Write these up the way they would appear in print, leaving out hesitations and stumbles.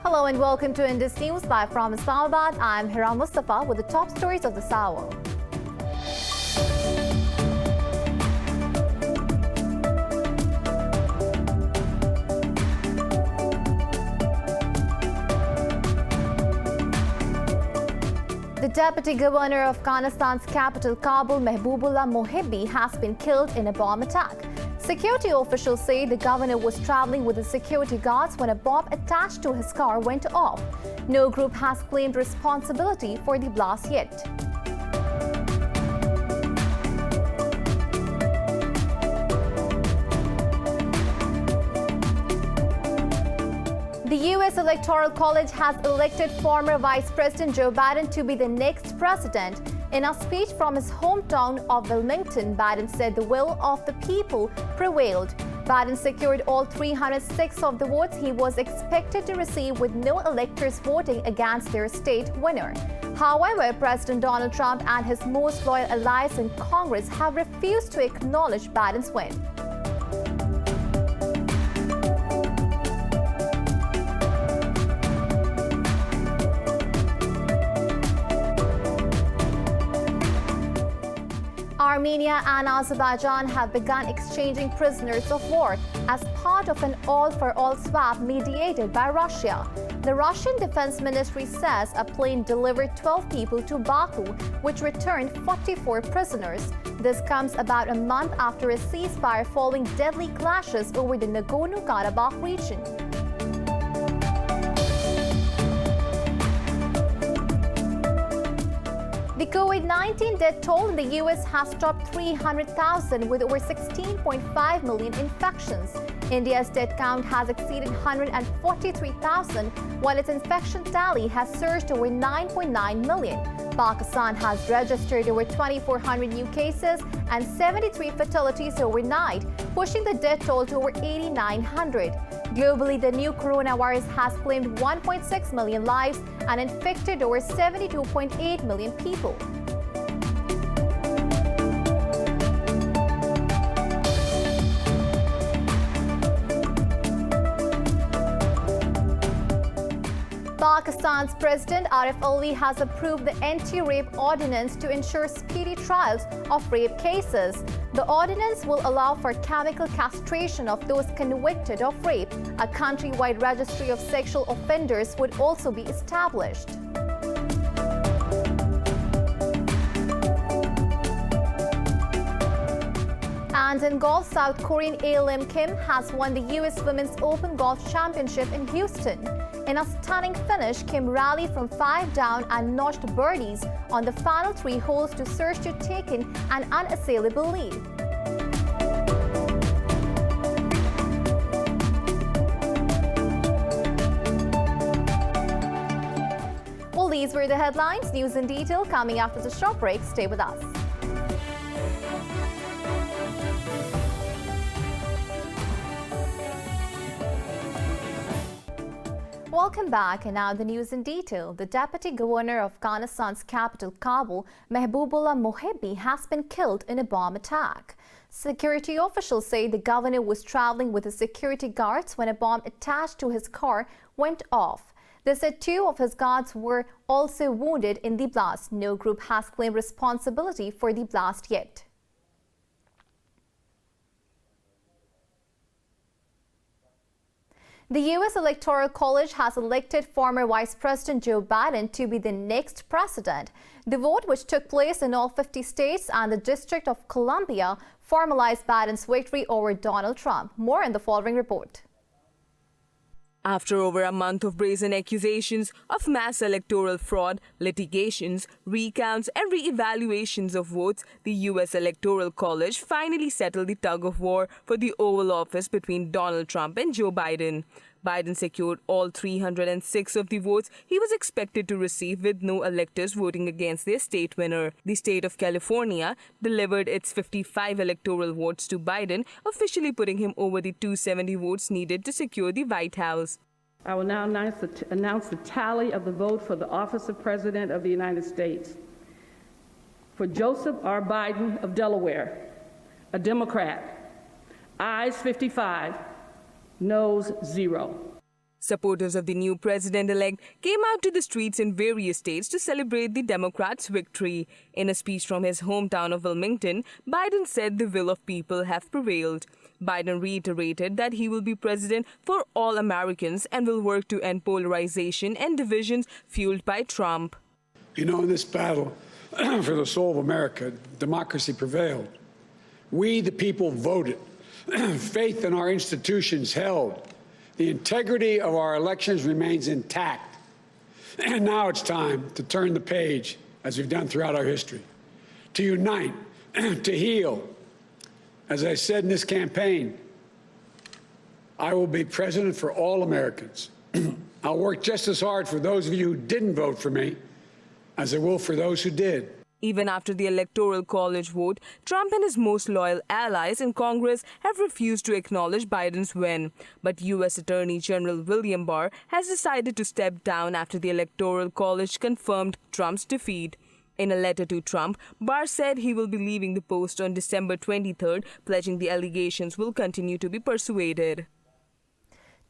Hello and welcome to Indus News live from Islamabad. I'm Hira Mustafa with the top stories of this hour. The Deputy Governor of Afghanistan's capital, Kabul, Mehbubullah Mohibbi, has been killed in a bomb attack. Security officials say the governor was traveling with the security guards when a bomb attached to his car went off. No group has claimed responsibility for the blast yet. The U.S. Electoral College has elected former Vice President Joe Biden to be the next president. In a speech from his hometown of Wilmington, Biden said the will of the people prevailed. Biden secured all 306 of the votes he was expected to receive, with no electors voting against their state winner. However, President Donald Trump and his most loyal allies in Congress have refused to acknowledge Biden's win. Armenia and Azerbaijan have begun exchanging prisoners of war as part of an all-for-all swap mediated by Russia. The Russian Defense Ministry says a plane delivered 12 people to Baku, which returned 44 prisoners. This comes about a month after a ceasefire following deadly clashes over the Nagorno-Karabakh region. The COVID-19 death toll in the U.S. has topped 300,000 with over 16.5 million infections. India's death count has exceeded 143,000, while its infection tally has surged over 9.9 million. Pakistan has registered over 2,400 new cases and 73 fatalities overnight, pushing the death toll to over 8,900. Globally, the new coronavirus has claimed 1.6 million lives and infected over 72.8 million people. Pakistan's President Arif Alvi has approved the anti-rape ordinance to ensure speedy trials of rape cases. The ordinance will allow for chemical castration of those convicted of rape. A countrywide registry of sexual offenders would also be established. And in golf, South Korean A.Lim Kim has won the U.S. Women's Open Golf Championship in Houston. In a stunning finish, Kim rallied from 5 down and notched birdies on the final 3 holes to surge to take in an unassailable lead. Well, these were the headlines. News in detail coming after the short break. Stay with us. Welcome back, and now the news in detail. The Deputy Governor of Afghanistan's capital, Kabul, Mehbubullah Mohibbi, has been killed in a bomb attack. Security officials say the governor was traveling with the security guards when a bomb attached to his car went off. They said 2 of his guards were also wounded in the blast. No group has claimed responsibility for the blast yet. The U.S. Electoral College has elected former Vice President Joe Biden to be the next president. The vote, which took place in all 50 states and the District of Columbia, formalized Biden's victory over Donald Trump. More in the following report. After over a month of brazen accusations of mass electoral fraud, litigations, recounts and re-evaluations of votes, the U.S. Electoral College finally settled the tug-of-war for the Oval Office between Donald Trump and Joe Biden. Biden secured all 306 of the votes he was expected to receive, with no electors voting against their state winner. The state of California delivered its 55 electoral votes to Biden, officially putting him over the 270 votes needed to secure the White House. I will now announce the tally of the vote for the office of President of the United States. For Joseph R. Biden of Delaware, a Democrat, ayes 55, noes 0. Supporters of the new president-elect came out to the streets in various states to celebrate the Democrats' victory. In a speech from his hometown of Wilmington, Biden said the will of people have prevailed. Biden reiterated that he will be president for all Americans and will work to end polarization and divisions fueled by Trump. You know, in this battle for the soul of America, democracy prevailed. We, the people, voted. Faith in our institutions held. The integrity of our elections remains intact. And now it's time to turn the page, as we've done throughout our history, to unite, to heal. As I said in this campaign, I will be president for all Americans. I'll work just as hard for those of you who didn't vote for me as I will for those who did. Even after the Electoral College vote, Trump and his most loyal allies in Congress have refused to acknowledge Biden's win. But U.S. Attorney General William Barr has decided to step down after the Electoral College confirmed Trump's defeat. In a letter to Trump, Barr said he will be leaving the post on December 23rd, pledging the allegations will continue to be persuaded.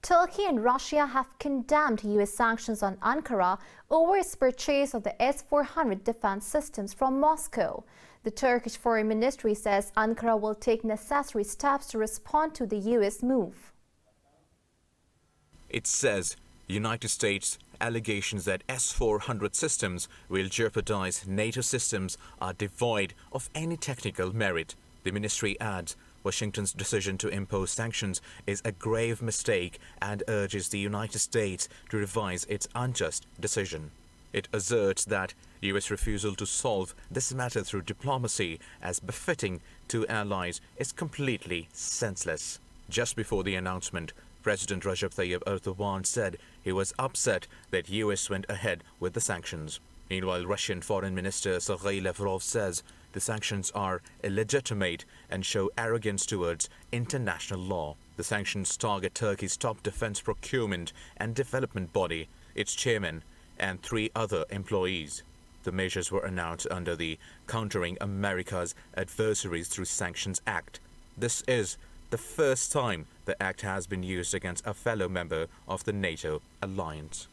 Turkey and Russia have condemned U.S. sanctions on Ankara over its purchase of the S-400 defense systems from Moscow. The Turkish Foreign Ministry says Ankara will take necessary steps to respond to the U.S. move. It says United States allegations that S-400 systems will jeopardize NATO systems are devoid of any technical merit. The ministry adds Washington's decision to impose sanctions is a grave mistake and urges the United States to revise its unjust decision. It asserts that U.S. refusal to solve this matter through diplomacy as befitting two allies is completely senseless. Just before the announcement, President Recep Tayyip Erdogan said he was upset that U.S. went ahead with the sanctions. Meanwhile, Russian Foreign Minister Sergei Lavrov says the sanctions are illegitimate and show arrogance towards international law. The sanctions target Turkey's top defense procurement and development body, its chairman, and 3 other employees. The measures were announced under the Countering America's Adversaries Through Sanctions Act. This is the first time the act has been used against a fellow member of the NATO alliance.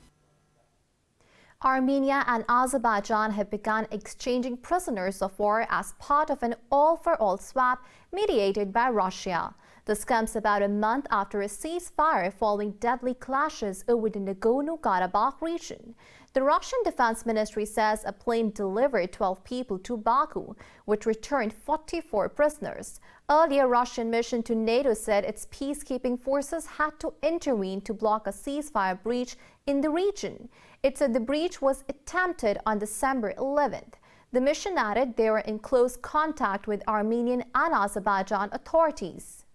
Armenia and Azerbaijan have begun exchanging prisoners of war as part of an all-for-all swap mediated by Russia. This comes about a month after a ceasefire following deadly clashes over the Nagorno-Karabakh region. The Russian Defense Ministry says a plane delivered 12 people to Baku, which returned 44 prisoners. Earlier, Russian mission to NATO said its peacekeeping forces had to intervene to block a ceasefire breach in the region. It said the breach was attempted on December 11th. The mission added they were in close contact with Armenian and Azerbaijan authorities.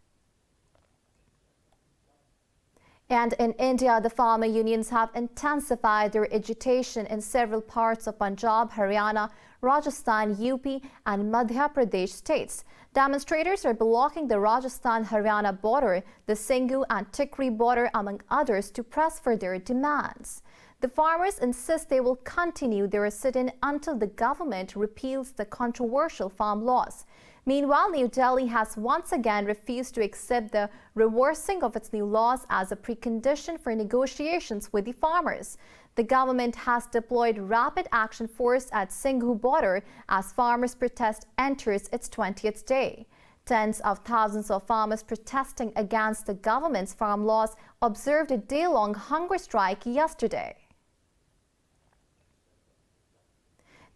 And in India, the farmer unions have intensified their agitation in several parts of Punjab, Haryana, Rajasthan, UP and Madhya Pradesh states. Demonstrators are blocking the Rajasthan-Haryana border, the Singhu and Tikri border, among others, to press for their demands. The farmers insist they will continue their sit-in until the government repeals the controversial farm laws. Meanwhile, New Delhi has once again refused to accept the reversing of its new laws as a precondition for negotiations with the farmers. The government has deployed rapid action force at Singhu border as farmers' protest enters its 20th day. Tens of thousands of farmers protesting against the government's farm laws observed a day-long hunger strike yesterday.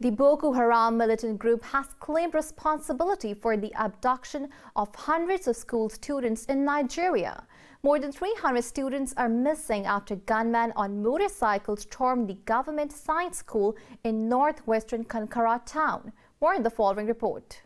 The Boko Haram militant group has claimed responsibility for the abduction of hundreds of school students in Nigeria. More than 300 students are missing after gunmen on motorcycles stormed the government science school in northwestern Kankara town. More in the following report.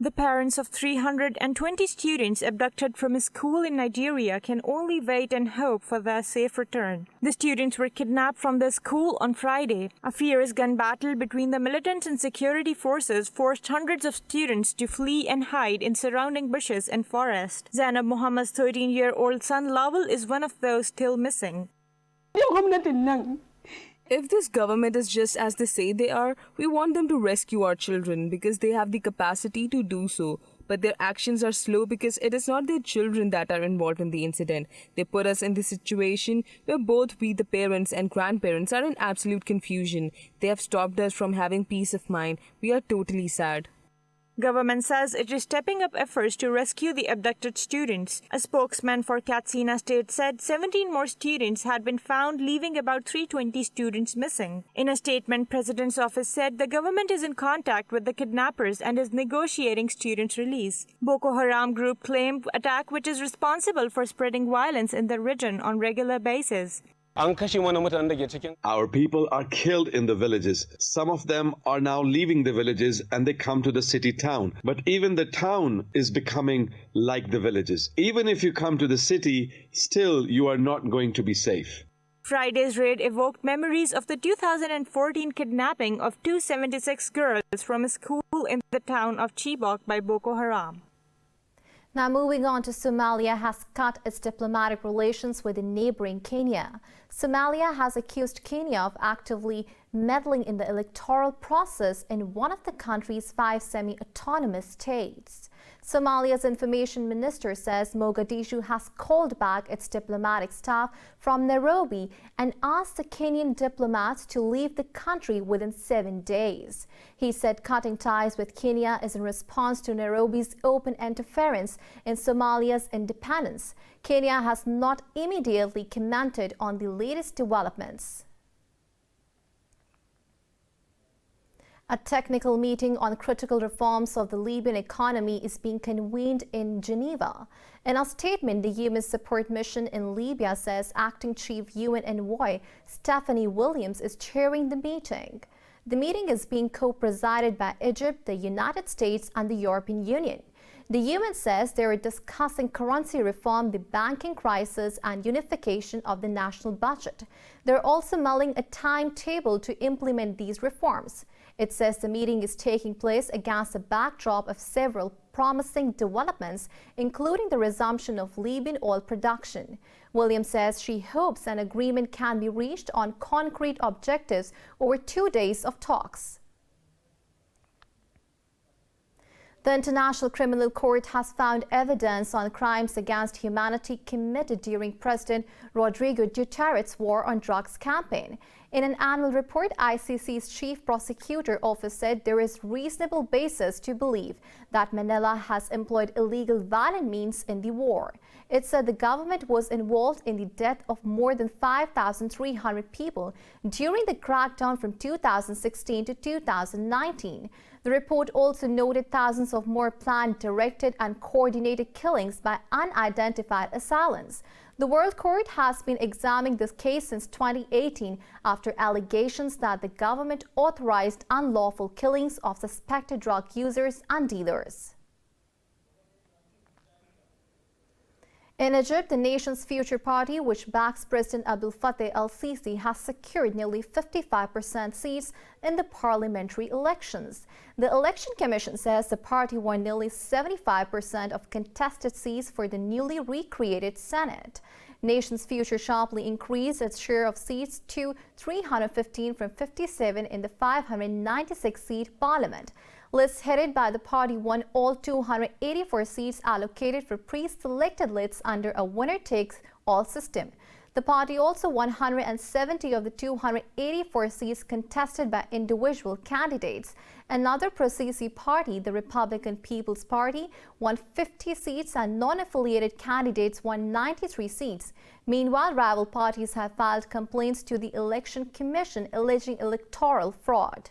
The parents of 320 students abducted from a school in Nigeria can only wait and hope for their safe return. The students were kidnapped from the school on Friday. A fierce gun battle between the militants and security forces forced hundreds of students to flee and hide in surrounding bushes and forest. Zainab Muhammad's 13-year-old son Lawal is one of those still missing. If this government is just as they say they are, we want them to rescue our children because they have the capacity to do so. but their actions are slow because it is not their children that are involved in the incident. They put us in this situation where both we, the parents and grandparents, are in absolute confusion. They have stopped us from having peace of mind. We are totally sad. Government says it is stepping up efforts to rescue the abducted students. A spokesman for Katsina State said 17 more students had been found, leaving about 320 students missing. In a statement, President's office said the government is in contact with the kidnappers and is negotiating students' release. Boko Haram group claimed attack which is responsible for spreading violence in the region on regular basis. Our people are killed in the villages. Some of them are now leaving the villages and they come to the city town. But even the town is becoming like the villages. Even if you come to the city, still you are not going to be safe. Friday's raid evoked memories of the 2014 kidnapping of 276 girls from a school in the town of Chibok by Boko Haram. Now moving on to Somalia has cut its diplomatic relations with the neighboring Kenya. Somalia has accused Kenya of actively meddling in the electoral process in one of the country's 5 semi-autonomous states. Somalia's information minister says Mogadishu has called back its diplomatic staff from Nairobi and asked the Kenyan diplomats to leave the country within 7 days. He said cutting ties with Kenya is in response to Nairobi's open interference in Somalia's independence. Kenya has not immediately commented on the latest developments. A technical meeting on critical reforms of the Libyan economy is being convened in Geneva. In a statement, the UN support mission in Libya says Acting Chief UN Envoy Stephanie Williams is chairing the meeting. The meeting is being co-presided by Egypt, the United States, and the European Union. The UN says they are discussing currency reform, the banking crisis, and unification of the national budget. They're also mulling a timetable to implement these reforms. It says the meeting is taking place against a backdrop of several promising developments, including the resumption of Libyan oil production. Williams says she hopes an agreement can be reached on concrete objectives over 2 days of talks. The International Criminal Court has found evidence on crimes against humanity committed during President Rodrigo Duterte's war on drugs campaign. In an annual report, ICC's Chief Prosecutor Office said there is reasonable basis to believe that Manila has employed illegal violent means in the war. It said the government was involved in the death of more than 5,300 people during the crackdown from 2016 to 2019. The report also noted thousands of more planned, directed and coordinated killings by unidentified assailants. The World Court has been examining this case since 2018 after allegations that the government authorized unlawful killings of suspected drug users and dealers. In Egypt, the nation's future party, which backs President Abdel Fattah el-Sisi, has secured nearly 55% seats in the parliamentary elections. The Election Commission says the party won nearly 75% of contested seats for the newly recreated Senate. Nation's Future sharply increased its share of seats to 315 from 57 in the 596-seat parliament. Lists headed by the party won all 284 seats allocated for pre-selected lists under a winner-takes-all system. The party also won 170 of the 284 seats contested by individual candidates. Another pro-Sisi party, the Republican People's Party, won 50 seats and non-affiliated candidates won 93 seats. Meanwhile, rival parties have filed complaints to the Election Commission alleging electoral fraud.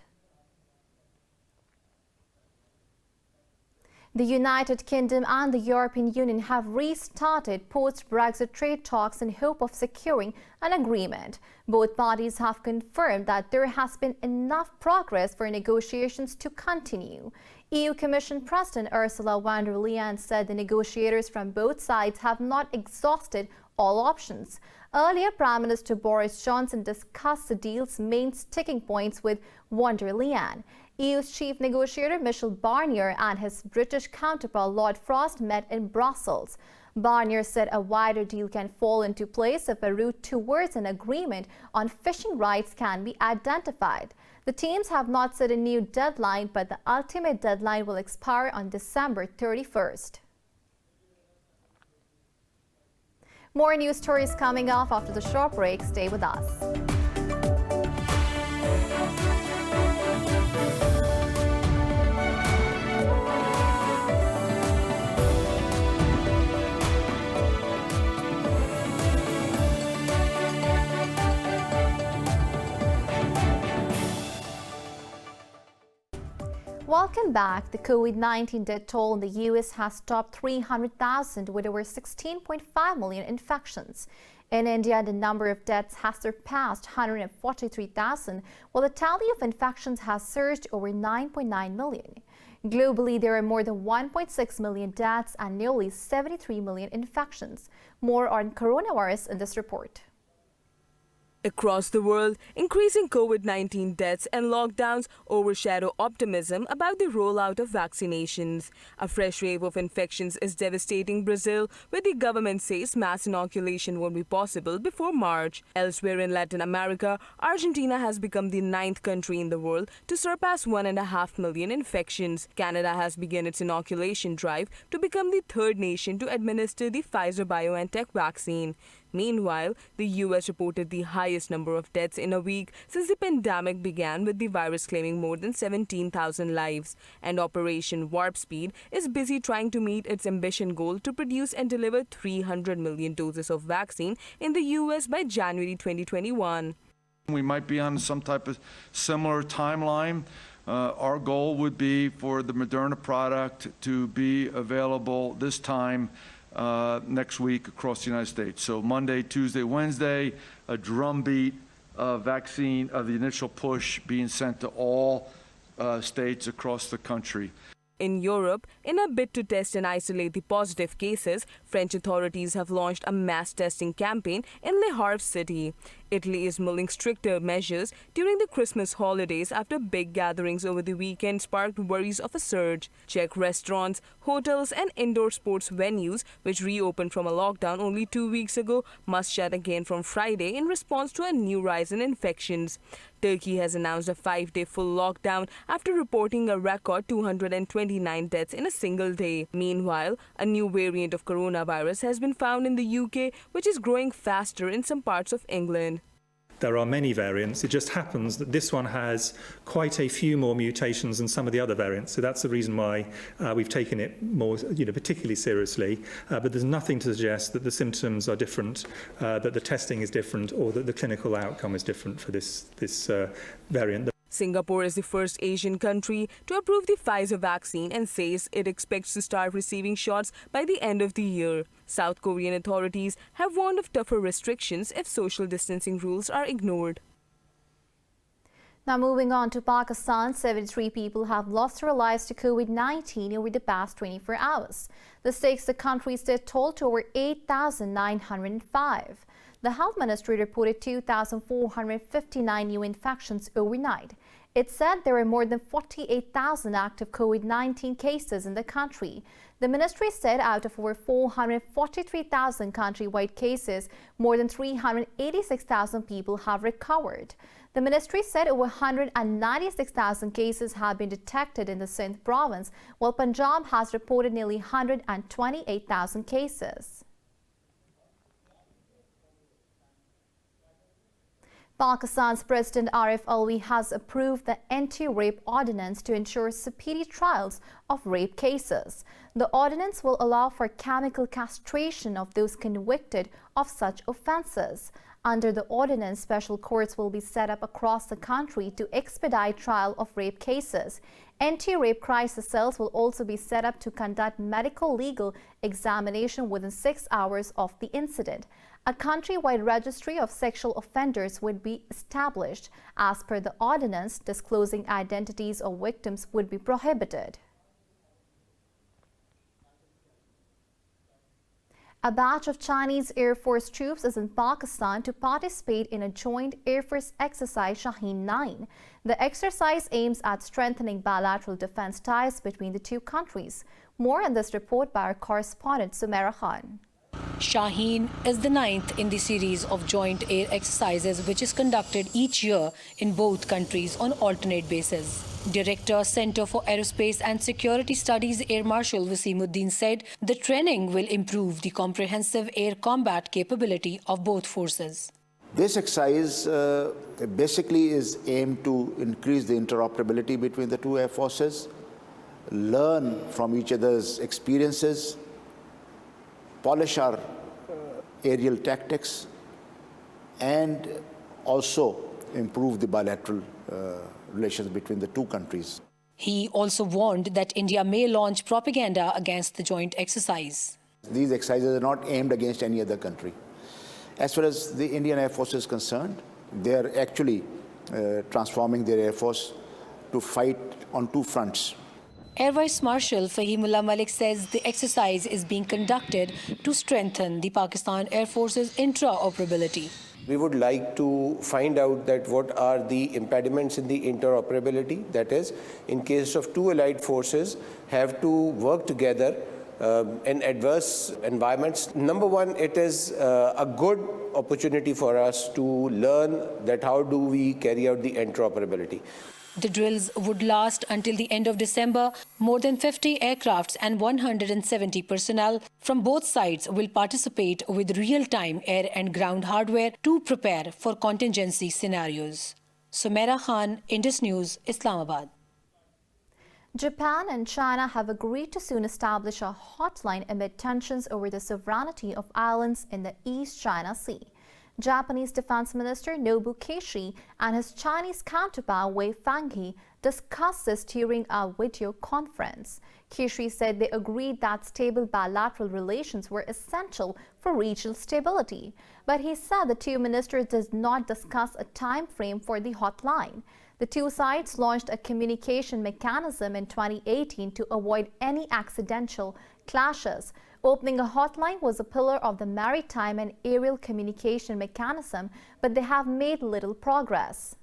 The United Kingdom and the European Union have restarted post-Brexit trade talks in hope of securing an agreement. Both parties have confirmed that there has been enough progress for negotiations to continue. EU Commission President Ursula von der Leyen said the negotiators from both sides have not exhausted all options. Earlier, Prime Minister Boris Johnson discussed the deal's main sticking points with von der Leyen. EU's chief negotiator Michel Barnier and his British counterpart Lord Frost met in Brussels. Barnier said a wider deal can fall into place if a route towards an agreement on fishing rights can be identified. The teams have not set a new deadline, but the ultimate deadline will expire on December 31st. More news stories coming up after the short break. Stay with us. Welcome back. The COVID-19 death toll in the U.S. has topped 300,000 with over 16.5 million infections. In India, the number of deaths has surpassed 143,000, while the tally of infections has surged over 9.9 million. Globally, there are more than 1.6 million deaths and nearly 73 million infections. More on coronavirus in this report. Across the world, increasing COVID-19 deaths and lockdowns overshadow optimism about the rollout of vaccinations. A fresh wave of infections is devastating Brazil, where the government says mass inoculation won't be possible before March. Elsewhere in Latin America, Argentina has become the 9th country in the world to surpass 1.5 million infections. Canada has begun its inoculation drive to become the 3rd nation to administer the Pfizer-BioNTech vaccine. Meanwhile, the U.S. reported the highest number of deaths in a week since the pandemic began, with the virus claiming more than 17,000 lives. And Operation Warp Speed is busy trying to meet its ambition goal to produce and deliver 300 million doses of vaccine in the U.S. by January 2021. We might be on some type of similar timeline. Our goal would be for the Moderna product to be available this time next week across the United States. So Monday, Tuesday, Wednesday, a drumbeat vaccine of the initial push being sent to all states across the country. In Europe, in a bid to test and isolate the positive cases, French authorities have launched a mass testing campaign in Le Havre city. Italy is mulling stricter measures during the Christmas holidays after big gatherings over the weekend sparked worries of a surge. Czech restaurants, hotels and indoor sports venues, which reopened from a lockdown only 2 weeks ago, must shut again from Friday in response to a new rise in infections. Turkey has announced a 5-day full lockdown after reporting a record 229 deaths in a single day. Meanwhile, a new variant of coronavirus has been found in the UK, which is growing faster in some parts of England. There are many variants. It just happens that this one has quite a few more mutations than some of the other variants. So that's the reason why we've taken it more, particularly seriously. But there's nothing to suggest that the symptoms are different, that the testing is different, or that the clinical outcome is different for this variant. Singapore is the first Asian country to approve the Pfizer vaccine and says it expects to start receiving shots by the end of the year. South Korean authorities have warned of tougher restrictions if social distancing rules are ignored. Now moving on to Pakistan, 73 people have lost their lives to COVID-19 over the past 24 hours. This takes the country's death toll to over 8,905. The health ministry reported 2,459 new infections overnight. It said there were more than 48,000 active COVID-19 cases in the country. The ministry said out of over 443,000 countrywide cases, more than 386,000 people have recovered. The ministry said over 196,000 cases have been detected in the Sindh province, while Punjab has reported nearly 128,000 cases. Pakistan's President Arif Alvi has approved the anti-rape ordinance to ensure speedy trials of rape cases. The ordinance will allow for chemical castration of those convicted of such offences. Under the ordinance, special courts will be set up across the country to expedite trial of rape cases. Anti-rape crisis cells will also be set up to conduct medical legal examination within 6 hours of the incident. A countrywide registry of sexual offenders would be established. As per the ordinance, disclosing identities of victims would be prohibited. A batch of Chinese Air Force troops is in Pakistan to participate in a joint Air Force exercise Shaheen 9. The exercise aims at strengthening bilateral defense ties between the two countries. More in this report by our correspondent Sumaira Khan. Shaheen is the 9th in the series of joint air exercises which is conducted each year in both countries on alternate basis. Director, Center for Aerospace and Security Studies Air Marshal Wasimuddin said the training will improve the comprehensive air combat capability of both forces. This exercise basically is aimed to increase the interoperability between the two air forces, learn from each other's experiences, polish our aerial tactics, and also improve the bilateral relations between the two countries. He also warned that India may launch propaganda against the joint exercise. These exercises are not aimed against any other country. As far as the Indian Air Force is concerned, they are actually transforming their Air Force to fight on two fronts. Air Vice Marshal Fahimullah Malik says the exercise is being conducted to strengthen the Pakistan Air Force's intraoperability. We would like to find out that what are the impediments in the interoperability. That is, in case of two allied forces have to work together in adverse environments. Number one, it is a good opportunity for us to learn that how do we carry out the interoperability. The drills would last until the end of December. More than 50 aircrafts and 170 personnel from both sides will participate with real-time air and ground hardware to prepare for contingency scenarios. Sumaira Khan, Indus News, Islamabad. Japan and China have agreed to soon establish a hotline amid tensions over the sovereignty of islands in the East China Sea. Japanese Defense Minister Nobuo Kishi and his Chinese counterpart Wei Fenghe discussed this during a video conference. Kishi said they agreed that stable bilateral relations were essential for regional stability, but he said the two ministers did not discuss a time frame for the hotline. The two sides launched a communication mechanism in 2018 to avoid any accidental clashes. Opening a hotline was a pillar of the maritime and aerial communication mechanism, but they have made little progress.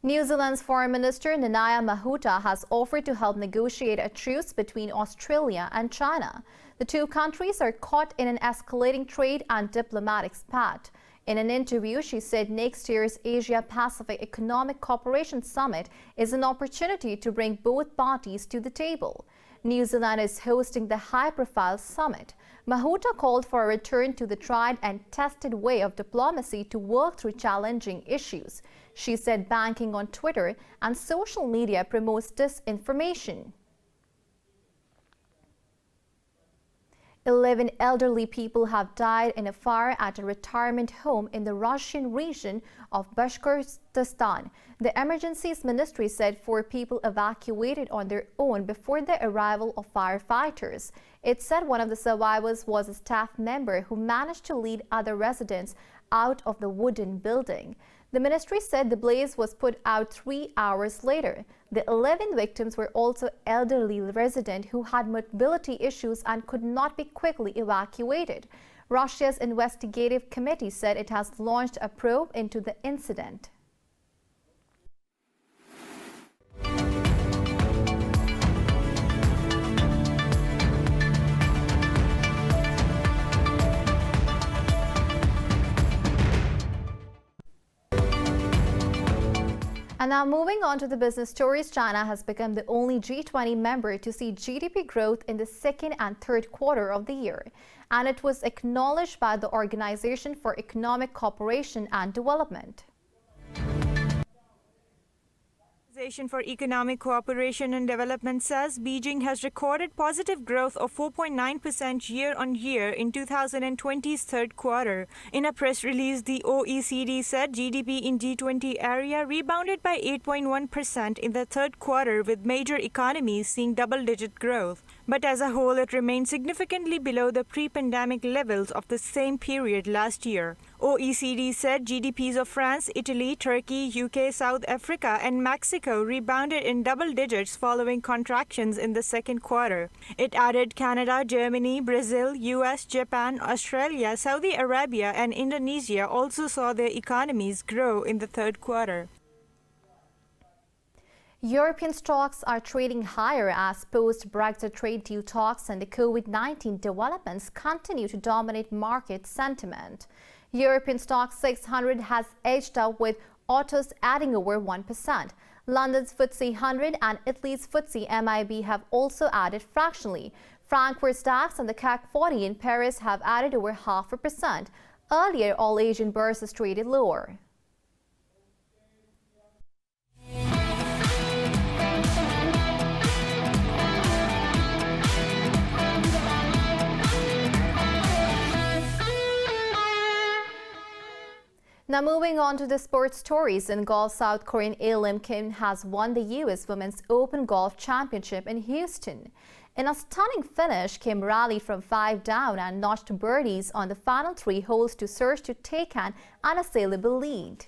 New Zealand's Foreign Minister Nanaia Mahuta has offered to help negotiate a truce between Australia and China. The two countries are caught in an escalating trade and diplomatic spat. In an interview, she said next year's Asia-Pacific Economic Cooperation Summit is an opportunity to bring both parties to the table. New Zealand is hosting the high-profile summit. Mahuta called for a return to the tried and tested way of diplomacy to work through challenging issues. She said banking on Twitter and social media promotes disinformation. 11 elderly people have died in a fire at a retirement home in the Russian region of Bashkortostan. The Emergencies Ministry said 4 people evacuated on their own before the arrival of firefighters. It said one of the survivors was a staff member who managed to lead other residents out of the wooden building. The ministry said the blaze was put out 3 hours later. The 11 victims were also elderly residents who had mobility issues and could not be quickly evacuated. Russia's investigative committee said it has launched a probe into the incident. And now moving on to the business stories, China has become the only G20 member to see GDP growth in the second and third quarter of the year. And it was acknowledged by the Organization for Economic Cooperation and Development. Organization for Economic Cooperation and Development says Beijing has recorded positive growth of 4.9% year-on-year in 2020's third quarter. In a press release, the OECD said GDP in G20 area rebounded by 8.1% in the third quarter, with major economies seeing double-digit growth. But as a whole, it remained significantly below the pre-pandemic levels of the same period last year. OECD said GDPs of France, Italy, Turkey, UK, South Africa and Mexico rebounded in double digits following contractions in the second quarter. It added Canada, Germany, Brazil, US, Japan, Australia, Saudi Arabia and Indonesia also saw their economies grow in the third quarter. European stocks are trading higher as post-Brexit trade deal talks and the COVID-19 developments continue to dominate market sentiment. European stock 600 has edged up with autos adding over 1%. London's FTSE 100 and Italy's FTSE MIB have also added fractionally. Frankfurt's DAX and the CAC 40 in Paris have added over 0.5%. Earlier, all Asian bourses traded lower. Now moving on to the sports stories. In golf, South Korean Lim Kim has won the U.S. Women's Open Golf Championship in Houston. In a stunning finish, Kim rallied from 5 down and notched birdies on the final 3 holes to surge to take an unassailable lead.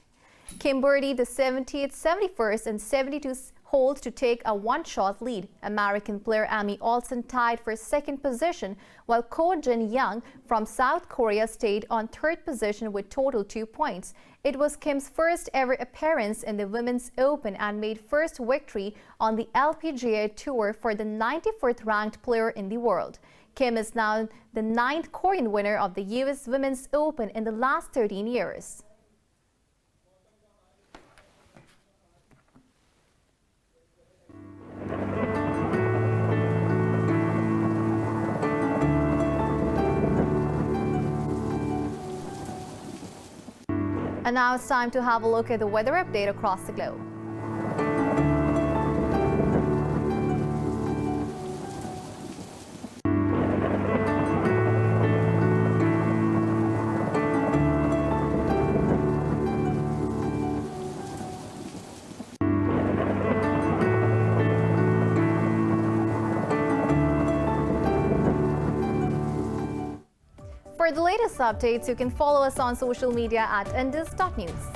Kim birdied the 70th, 71st and 72nd holes to take a one-shot lead. American player Amy Olsen tied for 2nd position, while Ko Jin Young from South Korea stayed on 3rd position with total 2 points. It was Kim's first ever appearance in the Women's Open and made first victory on the LPGA Tour for the 94th ranked player in the world. Kim is now the 9th Korean winner of the U.S. Women's Open in the last 13 years. And now it's time to have a look at the weather update across the globe. For the latest updates, you can follow us on social media at indus.news.